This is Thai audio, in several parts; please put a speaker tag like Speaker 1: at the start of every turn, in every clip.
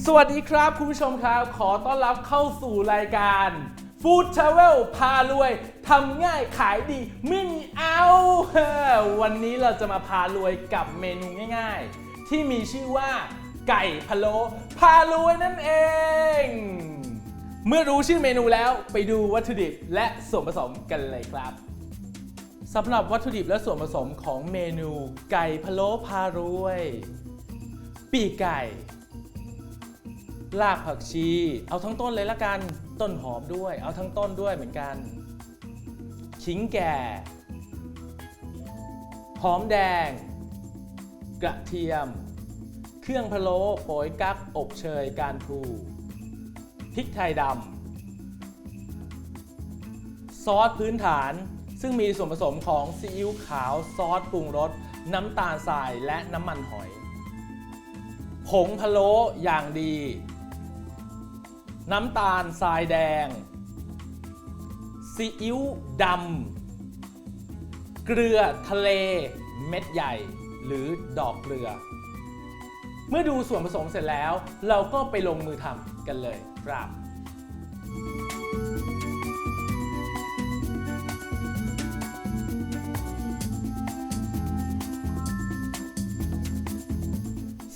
Speaker 1: สวัสดีครับคุณผู้ชมครับขอต้อนรับเข้าสู่รายการ Food Travel พารวยทำง่ายขายดีไม่มีเอาวันนี้เราจะมาพารวยกับเมนูง่ายๆที่มีชื่อว่าไก่พะโล้พารวยนั่นเองเมื่อรู้ชื่อเมนูแล้วไปดูวัตถุดิบและส่วนผสมกันเลยครับสำหรับวัตถุดิบและส่วนผสมของเมนูไก่พะโล้พารวยปีกไก่รากผักชีเอาทั้งต้นเลยละกันต้นหอมด้วยเอาทั้งต้นด้วยเหมือนกันขิงแก่หอมแดงกระเทียมเครื่องพะโล้โป๋ยกั๊กอบเชยการพลูพริกไทยดำซอสพื้นฐานซึ่งมีส่วนผสมของซีอิ๊วขาวซอสปรุงรสน้ำตาลทรายและน้ำมันหอยผงพะโล้อย่างดีน้ำตาลทรายแดงซีอิ๊วดำเกลือทะเลเม็ดใหญ่หรือดอกเกลือเมื่อดูส่วนผสมเสร็จแล้วเราก็ไปลงมือทำกันเลยครับ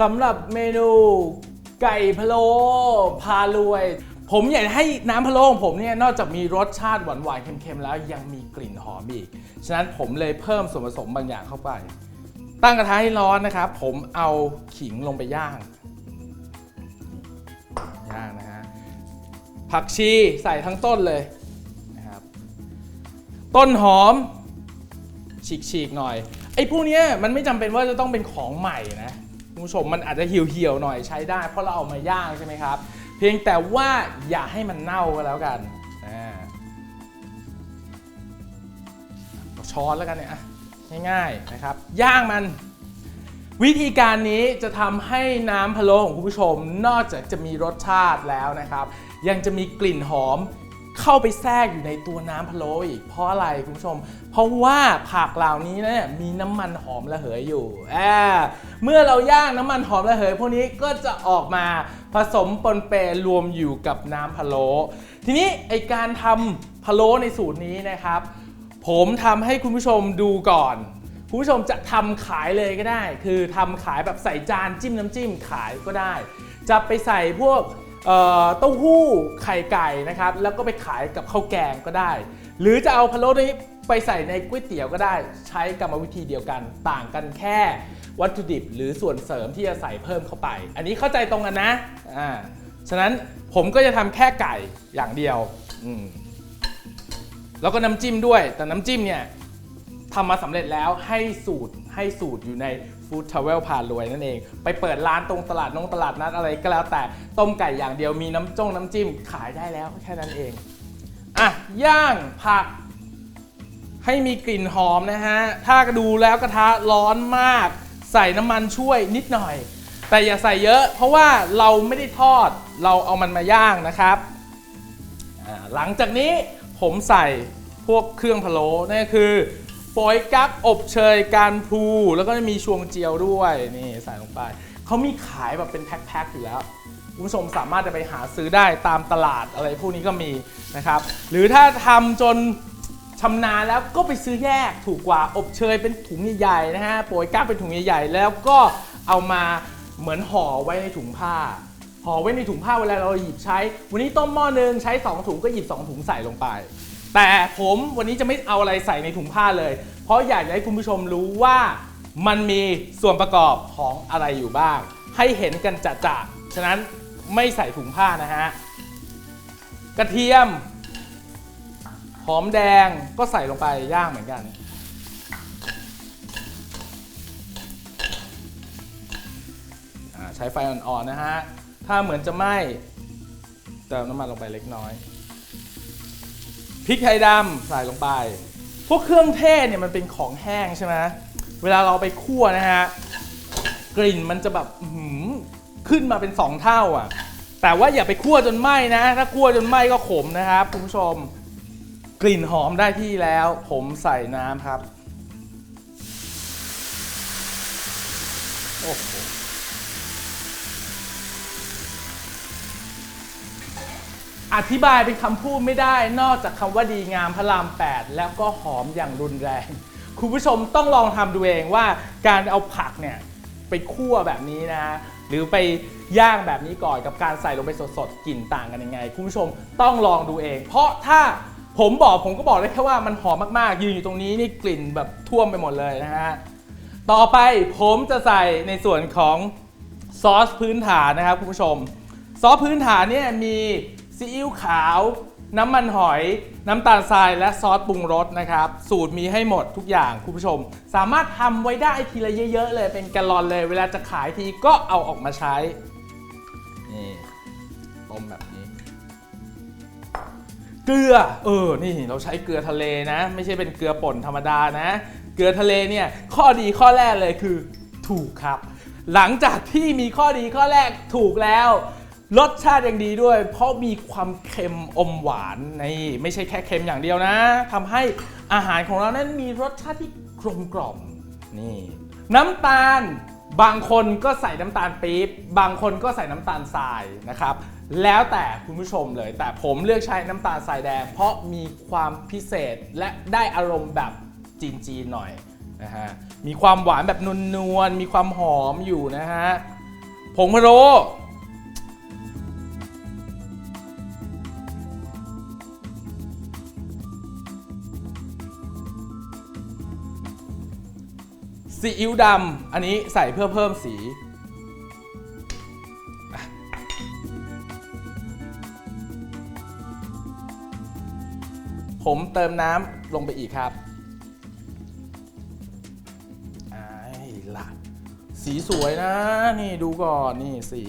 Speaker 1: สำหรับเมนูไก่พะโล้พารวยผมอยากให้น้ำพะโล้ของผมเนี่ยนอกจากมีรสชาติหวานๆเค็มๆแล้วยังมีกลิ่นหอมอีกฉะนั้นผมเลยเพิ่มส่วนผสมบางอย่างเข้าไปตั้งกระทะให้ร้อนนะครับผมเอาขิงลงไปย่างนะฮะผักชีใส่ทั้งต้นเลยนะครับต้นหอมฉีกๆหน่อยไอ้พวกนี้มันไม่จำเป็นว่าจะต้องเป็นของใหม่นะคุณผู้ชมมันอาจจะเหี่ยวๆหน่อยใช้ได้เพราะเราเอามาย่างใช่ไหมครับเพียงแต่ว่าอย่าให้มันเน่าก็แล้วกันช้อนแล้วกันเนี่ยง่ายๆนะครับย่างมันวิธีการนี้จะทำให้น้ำพะโล้ของคุณผู้ชมนอกจากจะมีรสชาติแล้วนะครับยังจะมีกลิ่นหอมเข้าไปแทรกอยู่ในตัวน้ำพะโล้อีกเพราะอะไรคุณผู้ชมเพราะว่าผักเหล่านี้เนี่ยมีน้ำมันหอมระเหยอยู่เมื่อเราย่างน้ำมันหอมระเหยพวกนี้ก็จะออกมาผสมปนเปรวมอยู่กับน้ำพะโล้ทีนี้ไอการทำพะโล้ในสูตรนี้นะครับผมทำให้คุณผู้ชมดูก่อนคุณผู้ชมจะทำขายเลยก็ได้คือทำขายแบบใส่จานจิ้มน้ำจิ้มขายก็ได้จะไปใส่พวกเต้าหู้ไข่ไก่นะครับแล้วก็ไปขายกับข้าวแกงก็ได้หรือจะเอาพะโล้นี้ไปใส่ในก๋วยเตี๋ยวก็ได้ใช้กรรมวิธีเดียวกันต่างกันแค่วัตถุดิบหรือส่วนเสริมที่จะใส่เพิ่มเข้าไปอันนี้เข้าใจตรงกันนะฉะนั้นผมก็จะทำแค่ไก่อย่างเดียวแล้วก็น้ำจิ้มด้วยแต่น้ำจิ้มเนี่ยทำมาสำเร็จแล้วให้สูตรอยู่ใน Food Travel พารวยนั่นเองไปเปิดร้านตรงตลาดนัดอะไรก็แล้วแต่ต้มไก่อย่างเดียวมีน้ำจิ้มขายได้แล้วแค่นั้นเองย่างผักให้มีกลิ่นหอมนะฮะถ้าดูแล้วกระทะร้อนมากใส่น้ำมันช่วยนิดหน่อยแต่อย่าใส่เยอะเพราะว่าเราไม่ได้ทอดเราเอามันมาย่างนะครับหลังจากนี้ผมใส่พวกเครื่องพะโล้นั่นคือโป๋ยกั๊กอบเชยการพลูแล้วก็มีชวงเจียวด้วยนี่ใส่ลงไปเขามีขายแบบเป็นแพ็คๆอยู่แล้วคุณผู้ชมสามารถจะไปหาซื้อได้ตามตลาดอะไรพวกนี้ก็มีนะครับหรือถ้าทำจนชำนาญแล้วก็ไปซื้อแยกถูกกว่าอบเชยเป็นถุงใหญ่ๆนะฮะโป๋ยกั๊กเป็นถุงใหญ่ๆแล้วก็เอามาเหมือนห่อไว้ในถุงผ้าห่อไว้ในถุงผ้าเวลาเราหยิบใช้วันนี้ต้มหม้อนึงใช้2ถุงก็หยิบ2ถุงใส่ลงไปแต่ผมวันนี้จะไม่เอาอะไรใส่ในถุงผ้าเลยเพราะอยากให้คุณผู้ชมรู้ว่ามันมีส่วนประกอบของอะไรอยู่บ้างให้เห็นกันจะๆฉะนั้นไม่ใส่ถุงผ้านะฮะกระเทียมหอมแดงก็ใส่ลงไปย่างเหมือนกันใช้ไฟอ่อนๆนะฮะถ้าเหมือนจะไหม้เติมน้ำมันลงไปเล็กน้อยพริกไทยดำใส่ลงไปพวกเครื่องเทศเนี่ยมันเป็นของแห้งใช่ไหมเวลาเราไปคั่วนะฮะกลิ่นมันจะแบบขึ้นมาเป็น2เท่าแต่ว่าอย่าไปคั่วจนไหม้นะถ้าคั่วจนไหม้ก็ขมนะครับคุณผู้ชมกลิ่นหอมได้ที่แล้วผมใส่น้ำครับโอ้โห อธิบายเป็นคำพูดไม่ได้นอกจากคำว่าดีงามพระราม 8แล้วก็หอมอย่างรุนแรงคุณผู้ชมต้องลองทำดูเองว่าการเอาผักเนี่ยไปคั่วแบบนี้นะหรือไปย่างแบบนี้ก่อนกับการใส่ลงไปสดๆกลิ่นต่างกันยังไงคุณผู้ชมต้องลองดูเองเพราะถ้าผมก็บอกได้แค่ว่ามันหอมมากๆยืนอยู่ตรงนี้นี่กลิ่นแบบท่วมไปหมดเลยนะฮะต่อไปผมจะใส่ในส่วนของซอสพื้นฐานนะครับคุณผู้ชมซอสพื้นฐานเนี่ยมีซีอิ๊วขาวน้ำมันหอยน้ำตาลทรายและซอสปรุงรสนะครับสูตรมีให้หมดทุกอย่างคุณผู้ชมสามารถทำไว้ได้ทีละเยอะๆเลยเป็นแกลลอนเลยเวลาจะขายทีก็เอาออกมาใช้นี่ต้มแบบนี้เกลือนี่เราใช้เกลือทะเลนะไม่ใช่เป็นเกลือป่นธรรมดานะเกลือทะเลเนี่ยข้อดีข้อแรกเลยคือถูกครับหลังจากที่มีข้อดีข้อแรกถูกแล้วรสชาติยังดีด้วยเพราะมีความเค็มอมหวานนี่ไม่ใช่แค่เค็มอย่างเดียวนะทำให้อาหารของเรานั้นมีรสชาติที่กลมกล่อมนี่น้ำตาลบางคนก็ใส่น้ำตาลปี๊บบางคนก็ใส่น้ำตาลทรายนะครับแล้วแต่คุณผู้ชมเลยแต่ผมเลือกใช้น้ำตาลทรายแดงเพราะมีความพิเศษและได้อารมณ์แบบจีนๆหน่อยนะฮะมีความหวานแบบนวลๆมีความหอมอยู่นะฮะผงพะโล้ซีอิ๊วดำอันนี้ใส่เพื่อเพิ่มสีผมเติมน้ำลงไปอีกครับสีสวยนะนี่ดูก่อนนี่สี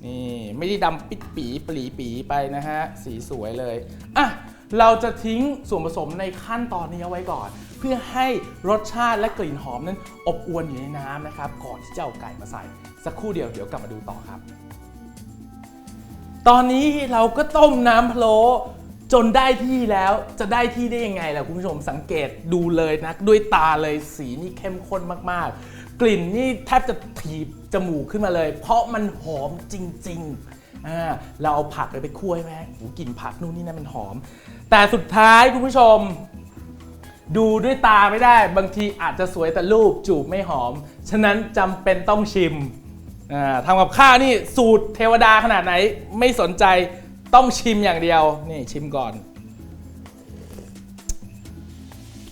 Speaker 1: นี่ไม่ได้ดำปิดปีปลีปีไปนะฮะสีสวยเลยอ่ะเราจะทิ้งส่วนผสมในขั้นตอนนี้เอาไว้ก่อนเพื่อให้รสชาติและกลิ่นหอมนั้นอบอวลอยู่ในน้ำนะครับก่อนที่จะเอาไก่มาใส่สักครู่เดียวกลับมาดูต่อครับตอนนี้เราก็ต้มน้ำพะโล้จนได้ที่แล้วจะได้ที่ได้ยังไงล่ะคุณผู้ชมสังเกตดูเลยนะด้วยตาเลยสีนี่เข้มข้นมากๆกลิ่นนี่แทบจะถีบจมูกขึ้นมาเลยเพราะมันหอมจริงๆเราเอาผักไปคั่วใช่ไหมกลิ่นผักนู่นนี่นั่นมันหอมแต่สุดท้ายคุณผู้ชมดูด้วยตาไม่ได้บางทีอาจจะสวยแต่รูปจูบไม่หอมฉะนั้นจำเป็นต้องชิมทำกับข้าวนี่สูตรเทวดาขนาดไหนไม่สนใจต้องชิมอย่างเดียวนี่ชิมก่อน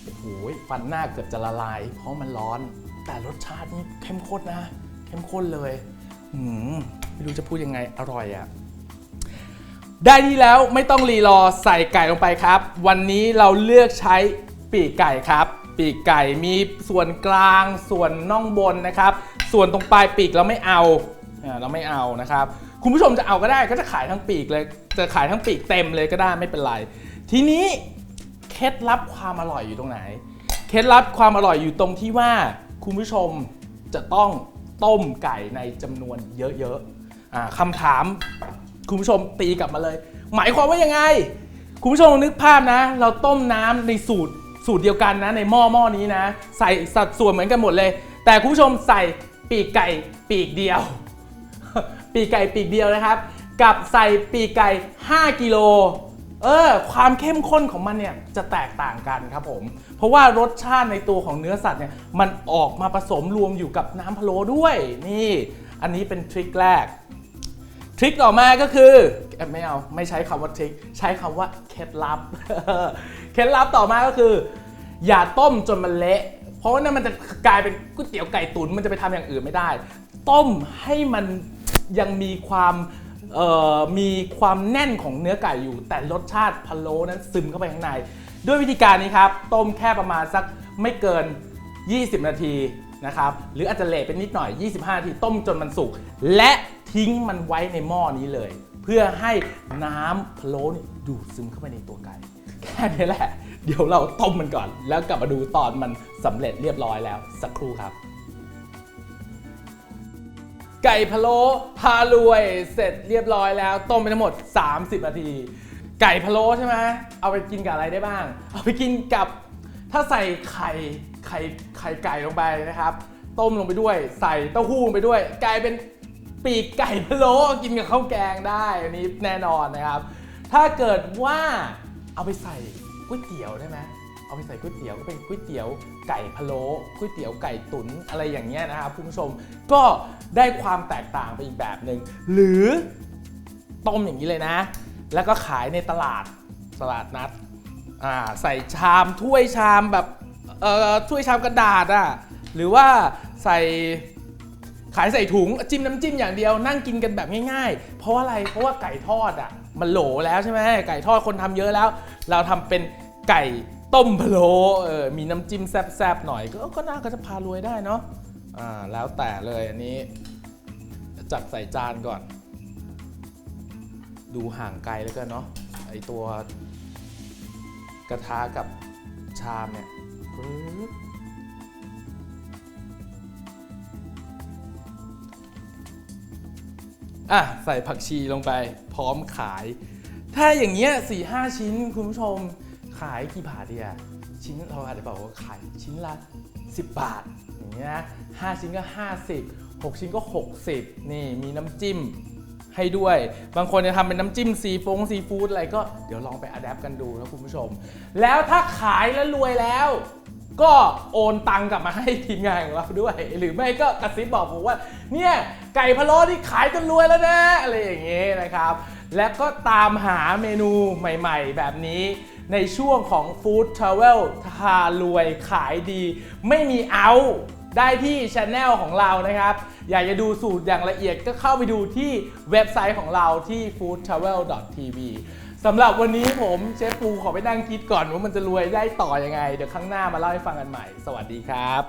Speaker 1: โอ้โหฟันหน้าเกือบจะละลายเพราะมันร้อนแต่รสชาตินี่เข้มข้นนะเข้มข้นเลยไม่รู้จะพูดยังไงอร่อยอ่ะได้ที่แล้วไม่ต้องรีรอใส่ไก่ลงไปครับวันนี้เราเลือกใช้ปีกไก่ครับปีกไก่มีส่วนกลางส่วนน่องบนนะครับส่วนตรงปลายปีกเราไม่เอานะครับคุณผู้ชมจะเอาก็ได้ก็จะขายทั้งปีกเลยจะขายทั้งปีกเต็มเลยก็ได้ไม่เป็นไรทีนี้เคล็ดลับความอร่อยอยู่ตรงไหนเคล็ดลับความอร่อยอยู่ตรงที่ว่าคุณผู้ชมจะต้องต้มไก่ในจำนวนเยอะๆคำถามคุณผู้ชมตีกลับมาเลยหมายความว่ายังไงคุณผู้ชมนึกภาพนะเราต้มน้ำในสูตรเดียวกันนะในหม้อนี้นะใส่สัดส่วนเหมือนกันหมดเลยแต่คุณผู้ชมใส่ปีกไก่ปีกเดียวปีกไก่ปีกเดียวนะครับกับใส่ปีกไก่5 กิโลความเข้มข้นของมันเนี่ยจะแตกต่างกันครับผมเพราะว่ารสชาติในตัวของเนื้อสัตว์เนี่ยมันออกมาผสมรวมอยู่กับน้ำพะโล้ด้วยนี่อันนี้เป็นทริคแรกทริคต่อมาก็คือไม่ใช้คำว่าทริคใช้คำว่าเคล็ดลับ เคล็ดลับต่อมาก็คืออย่าต้มจนมันเละเพราะว่านั่นมันจะกลายเป็นก๋วยเตี๋ยวไก่ตุ๋นมันจะไปทำอย่างอื่นไม่ได้ต้มให้มันยังมีความแน่นของเนื้อไก่อยู่แต่รสชาติพะโล้นั้นซึมเข้าไปข้างในด้วยวิธีการนี้ครับต้มแค่ประมาณสักไม่เกิน20 นาทีนะครับหรืออาจจะเละเป็นนิดหน่อย25 นาทีต้มจนมันสุกและทิ้งมันไว้ในหม้อนี้เลยเพื่อให้น้ำพะโล้ดูดซึมเข้าไปในตัวไก่แค่นี้แหละเดี๋ยวเราต้มมันก่อนแล้วกลับมาดูตอนมันสำเร็จเรียบร้อยแล้วสักครู่ครับไก่พะโล้พารวยเสร็จเรียบร้อยแล้วต้มไปทั้งหมด30 นาทีไก่พะโล้ใช่ไหมเอาไปกินกับอะไรได้บ้างเอาไปกินกับถ้าใส่ไข่ไก่ลงไปนะครับต้มลงไปด้วยใส่เต้าหู้ลงไปด้วยกลายเป็นปีกไก่พะโล้กินกับข้าวแกงได้อันนี้แน่นอนนะครับ ถ้าเกิดว่าเอาไปใส่ก๋วยเตี๋ยวได้ไหมเอาไปใส่ก๋วยเตี๋ยวก็เป็นก๋วยเตี๋ยวไก่พะโล้ก๋วยเตี๋ยวไก่ตุ๋นอะไรอย่างเงี้ยนะครับคุณผู้ชมก็ได้ความแตกต่างไปอีกแบบหนึ่งหรือต้มอย่างนี้เลยนะแล้วก็ขายในตลาดนัดใส่ชามถ้วยชามแบบถ้วยชามกระดาษหรือว่าขายใส่ถุงจิ้มน้ำจิ้มอย่างเดียวนั่งกินกันแบบง่ายๆเพราะอะไรเพราะว่าไก่ทอดมันโหลแล้วใช่ไหมไก่ทอดคนทำเยอะแล้วเราทำเป็นไก่ต้มพะโล้มีน้ำจิ้มแซ่บๆหน่อยก็น่าก็จะพารวยได้เนาะแล้วแต่เลยอันนี้จัดใส่จานก่อนดูห่างไกลแล้วกันเนาะไอตัวกระทะกับชามเนี่ยใส่ผักชีลงไปพร้อมขายถ้าอย่างเงี้ย 4-5 ชิ้นคุณผู้ชมขายกี่บาทดีชิ้นเราอาจจะบอกว่าขายชิ้นละ10 บาทอย่างเงี้ย5 ชิ้นก็50 6 ชิ้นก็60นี่มีน้ำจิ้มให้ด้วยบางคนจะทำเป็นน้ำจิ้มซีฟู้ดอะไรก็เดี๋ยวลองไปอัดแอปกันดูนะคุณผู้ชมแล้วถ้าขายแล้วรวยแล้วก็โอนตังกลับมาให้ทีมงานของเราด้วยหรือไม่ก็กระซิบบอกผมว่าเนี่ยไก่พะโล้ที่ขายจนรวยแล้วนะอะไรอย่างเงี้ยนะครับและก็ตามหาเมนูใหม่ๆแบบนี้ในช่วงของ Food Travel พารวยขายดีไม่มีเอาได้ที่ Channel ของเรานะครับอยากจะดูสูตรอย่างละเอียดก็เข้าไปดูที่เว็บไซต์ของเราที่ foodtravel.tv สำหรับวันนี้ผมเชฟปูขอไปนั่งคิดก่อนว่ามันจะรวยได้ต่อยังไงเดี๋ยวครั้งหน้ามาเล่าให้ฟังกันใหม่สวัสดีครับ